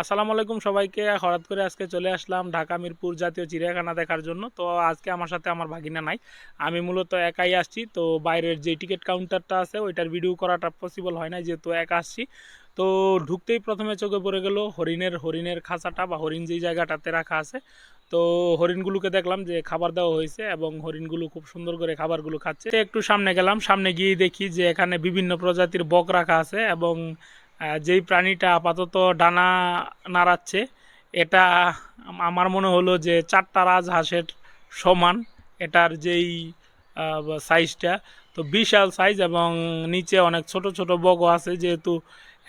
আসসালামু আলাইকুম সবাইকে। হঠাৎ করে আজকে চলে আসলাম ঢাকা মিরপুর জাতীয় চিড়িয়াখানা দেখার জন্য। তো আজকে আমার সাথে আমার ভাগিনা নাই, আমি মূলত একাই আসছি। তো বাইরের যে টিকিট কাউন্টারটা আছে ওইটার ভিডিও করাটা পসিবল হয় না, যেহেতু একা আসছি। তো ঢুকতেই প্রথমে চোখে পড়ে গেল হরিণের খাঁচাটা বা হরিণ যেই জায়গাটাতে রাখা আছে। তো হরিণগুলোকে দেখলাম যে খাবার দেওয়া হয়েছে এবং হরিণগুলো খুব সুন্দর করে খাবারগুলো খাচ্ছে। একটু সামনে গেলাম, সামনে গিয়ে দেখি যে এখানে বিভিন্ন প্রজাতির বক রাখা আছে এবং যেই প্রাণীটা আপাতত ডানা নাড়াচ্ছে এটা আমার মনে হলো যে চারটা রাজহাঁসের সমান। এটার যেই সাইজটা, তো বিশাল সাইজ এবং নিচে অনেক ছোট ছোট বগও আছে, যেহেতু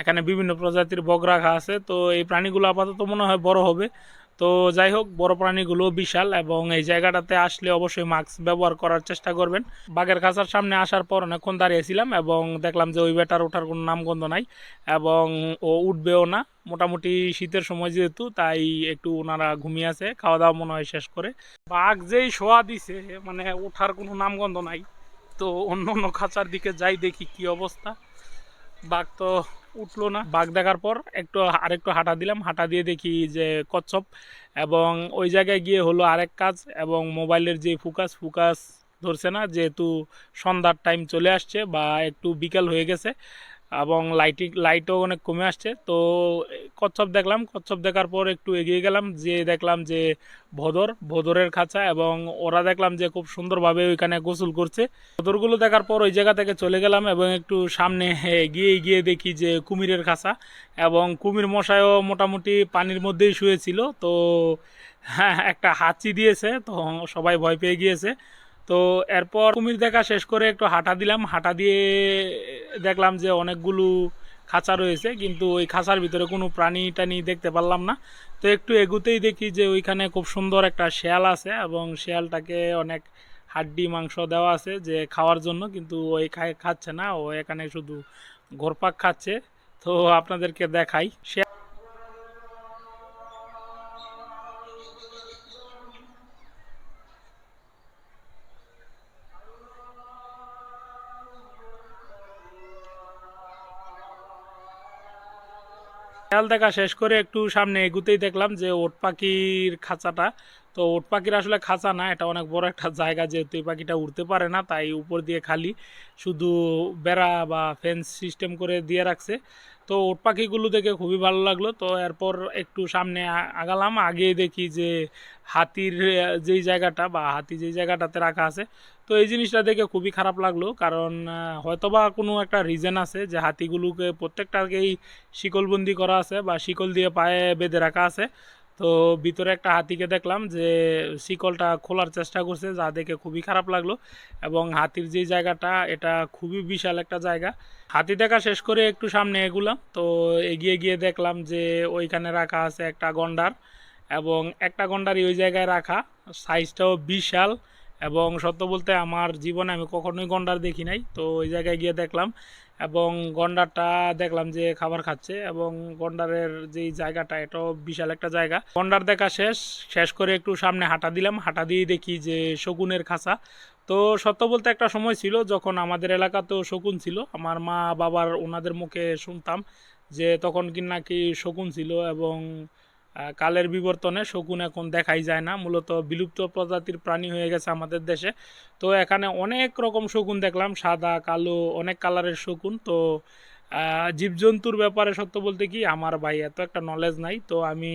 এখানে বিভিন্ন প্রজাতির বগ রাখা আছে। তো এই প্রাণীগুলো আপাতত মনে হয় বড় হবে। তো যাই হোক, বড় প্রাণীগুলো বিশাল এবং এই জায়গাটাতে আসলে অবশ্যই মাস্ক ব্যবহার করার চেষ্টা করবেন। বাঘের খাঁচার সামনে আসার পর অনেকক্ষণ দাঁড়িয়েছিলাম এবং দেখলাম যে ওই বেটার ওঠার কোনো নামগন্ধ নাই এবং ও উঠবেও না। মোটামুটি শীতের সময় যেহেতু, তাই একটু ওনারা ঘুমিয়ে আছে, খাওয়া দাওয়া মনে হয় শেষ করে। বাঘ যেই শোয়া দিছে, মানে ওঠার কোনো নামগন্ধ নাই। তো অন্য অন্য খাঁচার দিকে যাই, দেখি কি অবস্থা। বাঘ তো উঠলো না। বাঘ দেখার পর আরেকটু হাঁটা দিলাম, হাঁটা দিয়ে দেখি যে কচ্ছপ। এবং ওই জায়গায় গিয়ে হলো আরেক কাজ, এবং মোবাইলের যে ফুকাস ধরছে না, যেহেতু সন্ধ্যার টাইম চলে আসছে বা একটু বিকাল হয়ে গেছে এবং লাইটও অনেক কমে আসছে। তো কচ্ছপ দেখলাম, কচ্ছপ দেখার পর একটু এগিয়ে গেলাম, যে দেখলাম যে ভোদরের খাঁচা, এবং ওরা দেখলাম যে খুব সুন্দরভাবে ওইখানে গোসল করছে। ভোদরগুলো দেখার পর ওই জায়গা থেকে চলে গেলাম এবং একটু সামনে এগিয়ে গিয়ে দেখি যে কুমিরের খাঁচা, এবং কুমির মশাইও মোটামুটি পানির মধ্যেই শুয়েছিল। তো হ্যাঁ, একটা হাঁচি দিয়েছে, তো সবাই ভয় পেয়ে গিয়েছে। তো এরপর কুমির দেখা শেষ করে একটু হাঁটা দিলাম, হাঁটা দিয়ে দেখলাম যে অনেকগুলো খাঁচা রয়েছে, কিন্তু ওই খাঁচার ভিতরে কোনো প্রাণী টানি দেখতে পারলাম না। তো একটু এগুতেই দেখি যে ওইখানে খুব সুন্দর একটা শেয়াল আছে এবং শেয়ালটাকে অনেক হাড্ডি মাংস দেওয়া আছে যে খাওয়ার জন্য, কিন্তু ওই খাচ্ছে না, ও এখানে শুধু ঘোরপাক খাচ্ছে। তো আপনাদেরকে দেখাই। খেয়াল দেখা শেষ করে একটু সামনে এগুতেই দেখলাম যে ওট পাখির খাঁচাটা। তো ওট পাখির আসলে খাঁচা না, এটা অনেক বড় একটা জায়গা, যেহেতু এই পাখিটা উঠতে পারে না, তাই উপর দিয়ে খালি শুধু বেড়া বা ফেন্স সিস্টেম করে দিয়ে রাখছে। তো ওট পাখিগুলো দেখে খুবই ভালো লাগলো। তো এরপর একটু সামনে আগালাম, আগে দেখি যে হাতির যেই জায়গাটা বা হাতি যেই জায়গাটাতে রাখা আছে। তো এই জিনিসটা দেখে খুবই খারাপ লাগলো, কারণ হয়তোবা কোনো একটা রিজন আছে যে হাতিগুলোকে প্রত্যেকটাকেই শিকলবন্দি করা আছে বা শিকল দিয়ে পায়ে বেঁধে রাখা আছে। তো ভিতরে একটা হাতিকে দেখলাম যে শিকলটা খোলার চেষ্টা করছে, যা দেখে খুবই খারাপ লাগলো। এবং হাতির যে জায়গাটা, এটা খুবই বিশাল একটা জায়গা। হাতি দেখা শেষ করে একটু সামনে এগুলাম, তো এগিয়ে গিয়ে দেখলাম যে ওইখানে রাখা আছে একটা গন্ডার, এবং একটা গন্ডারই ওই জায়গায় রাখা, সাইজটাও বিশাল। এবং সত্য বলতে আমার জীবনে আমি কখনোই গন্ডার দেখি নাই। তো ওই জায়গায় গিয়ে দেখলাম এবং গন্ডারটা দেখলাম যে খাবার খাচ্ছে, এবং গন্ডারের যেই জায়গাটা, এটাও বিশাল একটা জায়গা। গন্ডার দেখা শেষ শেষ করে একটু সামনে হাঁটা দিলাম, হাঁটা দিয়ে দেখি যে শকুনের খাঁচা। তো সত্য বলতে একটা সময় ছিল যখন আমাদের এলাকাতেও শকুন ছিল, আমার মা বাবার ওনাদের মুখে শুনতাম যে তখন কি নাকি শকুন ছিল, এবং কালের বিবর্তনে শকুন এখন দেখাই যায় না, মূলত বিলুপ্ত প্রজাতির প্রাণী হয়ে গেছে আমাদের দেশে। তো এখানে অনেক রকম শকুন দেখলাম, সাদা কালো অনেক কালারের শকুন। তো জীবজন্তুর ব্যাপারে সত্য বলতে কি আমার ভাই এত একটা নলেজ নাই, তো আমি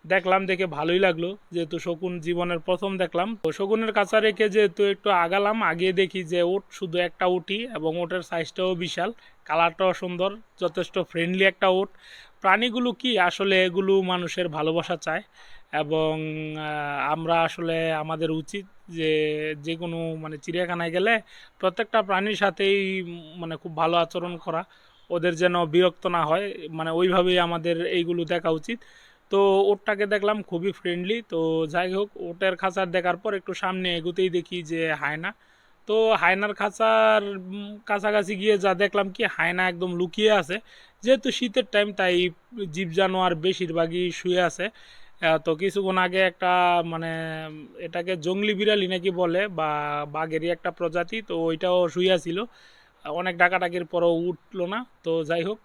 দেখলাম, দেখে ভালোই লাগলো, যেহেতু শকুন জীবনের প্রথম দেখলাম। তো শকুনের কাছে রেখে যেহেতু একটু আগালাম, আগিয়ে দেখি যে উট, শুধু একটা উটই, এবং ওটের সাইজটাও বিশাল, কালারটাও সুন্দর, যথেষ্ট ফ্রেন্ডলি একটা উট। প্রাণীগুলো কি আসলে, এগুলো মানুষের ভালোবাসা চায়, এবং আমরা আসলে আমাদের উচিত যে যে কোনো মানে চিড়িয়াখানায় গেলে প্রত্যেকটা প্রাণীর সাথেই মানে খুব ভালো আচরণ করা, ওদের যেন বিরক্ত না হয়, মানে ওইভাবেই আমাদের এইগুলো দেখা উচিত। তো ওটটাকে দেখলাম খুবই ফ্রেন্ডলি। তো যাই হোক, ওটের খাঁচার দেখার পর একটু সামনে এগোতেই দেখি যে হায়না। তো হায়নার খাঁচার কাছাকাছি গিয়ে যা দেখলাম কি, হায়না একদম লুকিয়ে আছে, যেহেতু শীতের টাইম, তাই জীব জানোয়ার বেশিরভাগই শুয়ে আছে। তো কিছুক্ষণ আগে একটা মানে এটাকে জংলি বিড়ালি নাকি বলে, বা বাঘেরই একটা প্রজাতি, তো ওইটাও শুয়ে ছিল। অনেক ডাকাডাকির পরও উঠলো না। তো যাই হোক,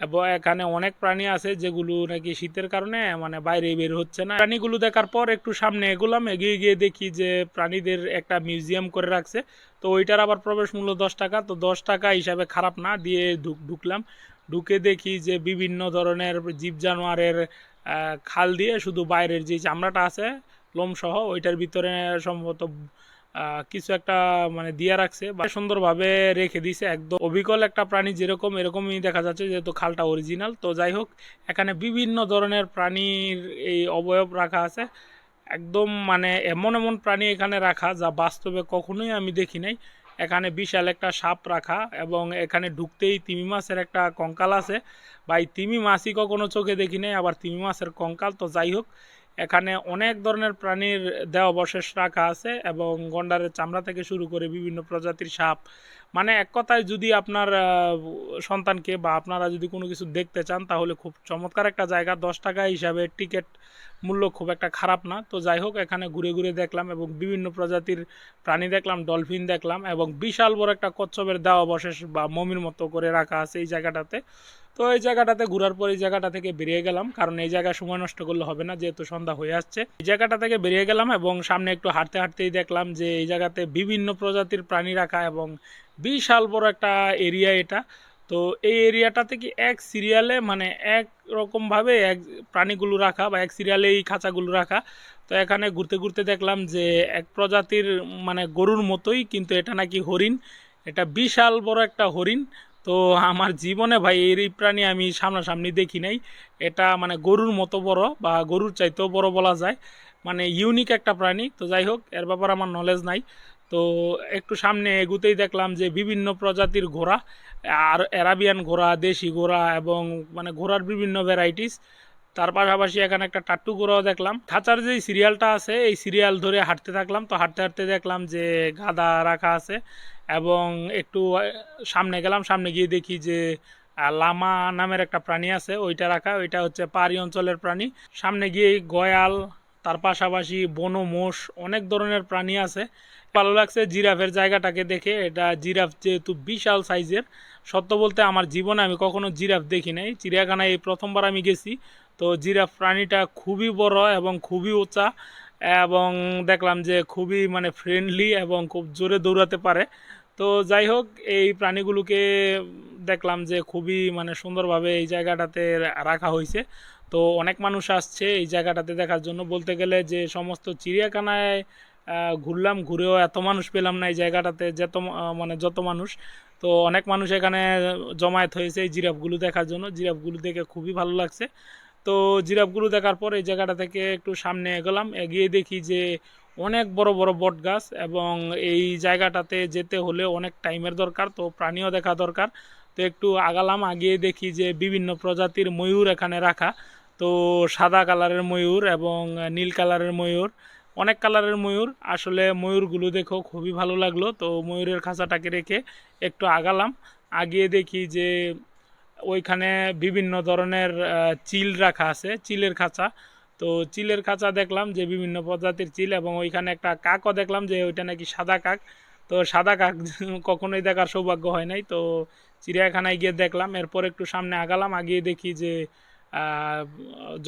এবং এখানে অনেক প্রাণী আছে যেগুলো নাকি শীতের কারণে মানে বাইরে বের হচ্ছে না। প্রাণীগুলো দেখার পর একটু সামনে এগোলাম, এগিয়ে গিয়ে দেখি যে প্রাণীদের একটা মিউজিয়াম করে রাখছে। তো ওইটার আবার প্রবেশ মূল্য 10 টাকা। তো 10 টাকা হিসাবে খারাপ না, দিয়ে ঢুকলাম। ঢুকে দেখি যে বিভিন্ন ধরনের জীব জানোয়ারের খাল দিয়ে শুধু বাইরের যে চামড়াটা আছে লোম সহ ওইটার ভিতরে সম্ভবত কিছু একটা মানে দিয়া রাখছে বা সুন্দরভাবে রেখে দিছে। একদম অবিকল একটা প্রাণী যেরকম এরকমই দেখা যাচ্ছে, যেহেতু খালটা অরিজিনাল। তো যাই হোক, এখানে বিভিন্ন ধরনের প্রাণীর এই অবয়ব রাখা আছে। একদম মানে এমন এমন প্রাণী এখানে রাখা যা বাস্তবে কখনোই আমি দেখি নাই। এখানে বিশাল একটা সাপ রাখা, এবং এখানে ঢুকতেই তিমি মাছের একটা কঙ্কাল আছে। বা এই তিমি মাছই কখনো চোখে দেখি নাই, আবার তিমি মাছের কঙ্কাল। তো যাই হোক, এখানে অনেক ধরনের প্রাণীর দেহাবশেষ রাখা আছে, এবং গন্ডারের চামড়া থেকে শুরু করে বিভিন্ন প্রজাতির সাপ। মানে এক কথায় যদি আপনার সন্তানকে বা আপনারা যদি কোনো কিছু দেখতে চান, তাহলে খুব চমৎকার একটা জায়গা। 10 টাকা হিসাবে টিকিট মূল্য খুব একটা খারাপ না। তো যাই হোক, এখানে ঘুরে ঘুরে দেখলাম এবং বিভিন্ন প্রজাতির প্রাণী দেখলাম, ডলফিন দেখলাম, এবং বিশাল বড় একটা কচ্ছপের দেহাবশেষ বা মমির মতো করে রাখা আছে এই জায়গাটাতে। তো এই জায়গাটাতে ঘোরার পর এই জায়গাটা থেকে বেরিয়ে গেলাম, কারণ এই জায়গায় সময় নষ্ট করলে হবে না, যেহেতু সন্ধ্যা হয়ে আসছে। এই জায়গাটা থেকে বেরিয়ে গেলাম এবং সামনে একটু হাঁটতে হাঁটতেই দেখলাম যে এই জায়গাতে বিভিন্ন প্রজাতির প্রাণী রাখা, এবং বিশাল বড় একটা এরিয়া এটা। তো এই এরিয়াটা থেকে এক সিরিয়ালে মানে এক রকমভাবে এক প্রাণীগুলো রাখা, বা এক সিরিয়ালে এই খাঁচাগুলো রাখা। তো এখানে ঘুরতে ঘুরতে দেখলাম যে এক প্রজাতির মানে গরুর মতোই, কিন্তু এটা নাকি হরিণ। এটা বিশাল বড় একটা হরিণ। তো আমার জীবনে ভাই এই প্রাণী আমি সামনাসামনি দেখি নাই। এটা মানে গরুর মতো বড়, বা গরুর চাইতেও বড় বলা যায়। মানে ইউনিক একটা প্রাণী। তো যাই হোক, এর ব্যাপারে আমার নলেজ নাই। তো একটু সামনে এগুতেই দেখলাম যে বিভিন্ন প্রজাতির ঘোড়া, আর অ্যারাবিয়ান ঘোড়া, দেশি ঘোড়া, এবং মানে ঘোড়ার বিভিন্ন ভ্যারাইটিস। তার পাশাপাশি এখানে একটা টাট্টু ঘোড়াও দেখলাম। খাঁচার যে সিরিয়ালটা আছে এই সিরিয়াল ধরে হাঁটতে থাকলাম। তো হাঁটতে হাঁটতে দেখলাম যে গাধা রাখা আছে, এবং একটু সামনে গেলাম। সামনে গিয়ে দেখি যে লামা নামের একটা প্রাণী আছে, ওইটা রাখা। ওইটা হচ্ছে পাহাড়ি অঞ্চলের প্রাণী। সামনে গিয়ে গয়াল, তার পাশাপাশি বনো মোষ, অনেক ধরনের প্রাণী আছে। ভালো লাগছে জিরাফের জায়গাটাকে দেখে। এটা জিরাফ যেহেতু বিশাল সাইজের, সত্য বলতে আমার জীবনে আমি কখনো জিরাফ দেখি নাই। চিড়িয়াখানায় এই প্রথমবার আমি গেছি। তো জিরাফ প্রাণীটা খুবই বড় এবং খুবই উঁচা, এবং দেখলাম যে খুবই মানে ফ্রেন্ডলি এবং খুব জোরে দৌড়াতে পারে। তো যাই হোক, এই প্রাণীগুলোকে দেখলাম যে খুবই মানে সুন্দরভাবে এই জায়গাটাতে রাখা হয়েছে। তো অনেক মানুষ আসছে এই জায়গাটাতে দেখার জন্য। বলতে গেলে যে সমস্ত চিড়িয়াখানায় ঘুরলাম, ঘুরেও এত মানুষ পেলাম না এই জায়গাটাতে, মানে যত মানুষ। তো অনেক মানুষ এখানে জমায়েত হয়েছে এই জিরাফগুলো দেখার জন্য। জিরাফগুলো দেখে খুবই ভালো লাগছে। তো জিরাফগুলো দেখার পর এই জায়গাটা থেকে একটু সামনে এগোলাম, এগিয়ে দেখি যে অনেক বড় বড় বট গাছ, এবং এই জায়গাটাতে যেতে হলে অনেক টাইমের দরকার। তো প্রাণীও দেখা দরকার। তো একটু আগালাম, আগিয়ে দেখি যে বিভিন্ন প্রজাতির ময়ূর এখানে রাখা। তো সাদা কালারের ময়ূর এবং নীল কালারের ময়ূর, অনেক কালারের ময়ূর। আসলে ময়ূরগুলো দেখেও খুবই ভালো লাগলো। তো ময়ূরের খাঁচাটাকে রেখে একটু আগালাম, আগিয়ে দেখি যে ওইখানে বিভিন্ন ধরনের চিল রাখা আছে, চিলের খাঁচা। তো চিলের খাঁচা দেখলাম যে বিভিন্ন প্রজাতির চিল, এবং ওইখানে একটা কাকও দেখলাম যে ওইটা নাকি সাদা কাক। তো সাদা কাক কখনোই দেখার সৌভাগ্য হয় নাই। তো চিড়িয়াখানায় গিয়ে দেখলাম। এরপর একটু সামনে আগালাম, আগিয়ে দেখি যে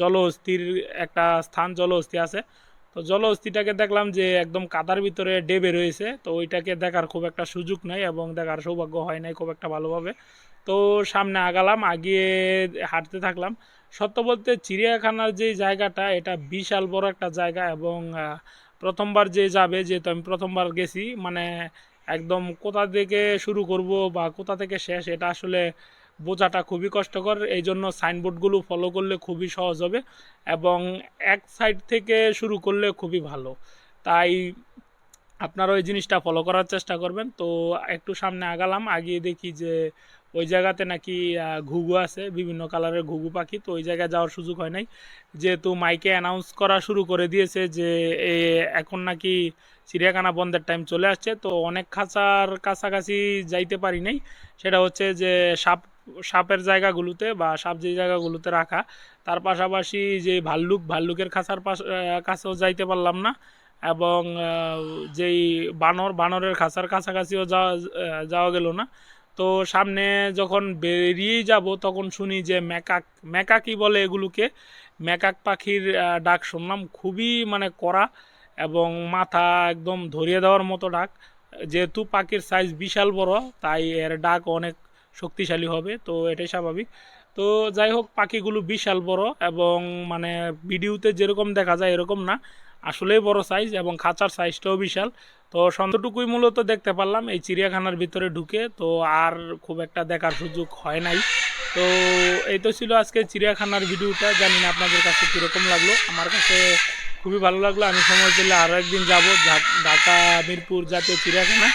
জলহস্তির একটা স্থান, জলহস্তি আছে। তো জলহস্তিটাকে দেখলাম যে একদম কাদার ভিতরে ডেবে রয়েছে। তো ওইটাকে দেখার খুব একটা সুযোগ নাই, এবং দেখার সৌভাগ্য হয় নাই খুব একটা ভালোভাবে। তো সামনে আগালাম, আগিয়ে হাঁটতে থাকলাম। সত্য বলতে চিড়িয়াখানার যে জায়গাটা এটা বিশাল বড় একটা জায়গা, এবং প্রথমবার যে যাবে, যেহেতু আমি প্রথমবার গেছি, মানে একদম কোথা থেকে শুরু করব বা কোথা থেকে শেষ এটা আসলে বোঝাটা খুবই কষ্টকর। এই জন্য সাইনবোর্ডগুলো ফলো করলে খুবই সহজ হবে, এবং এক সাইড থেকে শুরু করলে খুবই ভালো। তাই আপনারা ওই জিনিসটা ফলো করার চেষ্টা করবেন। তো একটু সামনে আগালাম, আগিয়ে দেখি যে ওই জায়গাতে নাকি ঘুঘু আছে, বিভিন্ন কালারের ঘুঘু পাখি। তো ওই জায়গায় যাওয়ার সুযোগ হয় নাই, যেহেতু মাইকে অ্যানাউন্স করা শুরু করে দিয়েছে যে এখন নাকি চিড়িয়াখানা বন্ধের টাইম চলে আসছে। তো অনেক খাঁচার কাছাকাছি যাইতে পারি নাই। সেটা হচ্ছে যে সাপের জায়গাগুলোতে, বা সাপ যে জায়গাগুলোতে রাখা, তার পাশাপাশি যে ভাল্লুকের খাঁচার কাছেও যাইতে পারলাম না, এবং যেই বানরের খাঁচার কাছাকাছিও যাওয়া গেল না। তো সামনে যখন বেরিয়েই যাব তখন শুনি যে ম্যাকাকি বলে এগুলোকে, ম্যাকাক পাখির ডাক শুনলাম, খুবই মানে কড়া এবং মাথা একদম ধরিয়ে দেওয়ার মতো ডাক। যেহেতু পাখির সাইজ বিশাল বড়, তাই এর ডাক অনেক শক্তিশালী হবে, তো এটাই স্বাভাবিক। তো যাই হোক, পাখিগুলো বিশাল বড় এবং মানে ভিডিওতে যেরকম দেখা যায় এরকম না, আসলেই বড় সাইজ এবং খাঁচার সাইজটাও বিশাল। তো সন্তটুকুই মূলত দেখতে পারলাম এই চিড়িয়াখানার ভিতরে ঢুকে, তো আর খুব একটা দেখার সুযোগ হয় নাই। তো এই তো ছিল আজকে চিড়িয়াখানার ভিডিওটা, জানি না আপনাদের কাছে কীরকম লাগলো। আমার কাছে খুবই ভালো লাগলো। আমি সময় পেলে আরও একদিন যাব ঢাকা মিরপুর জাতীয় চিড়িয়াখানা।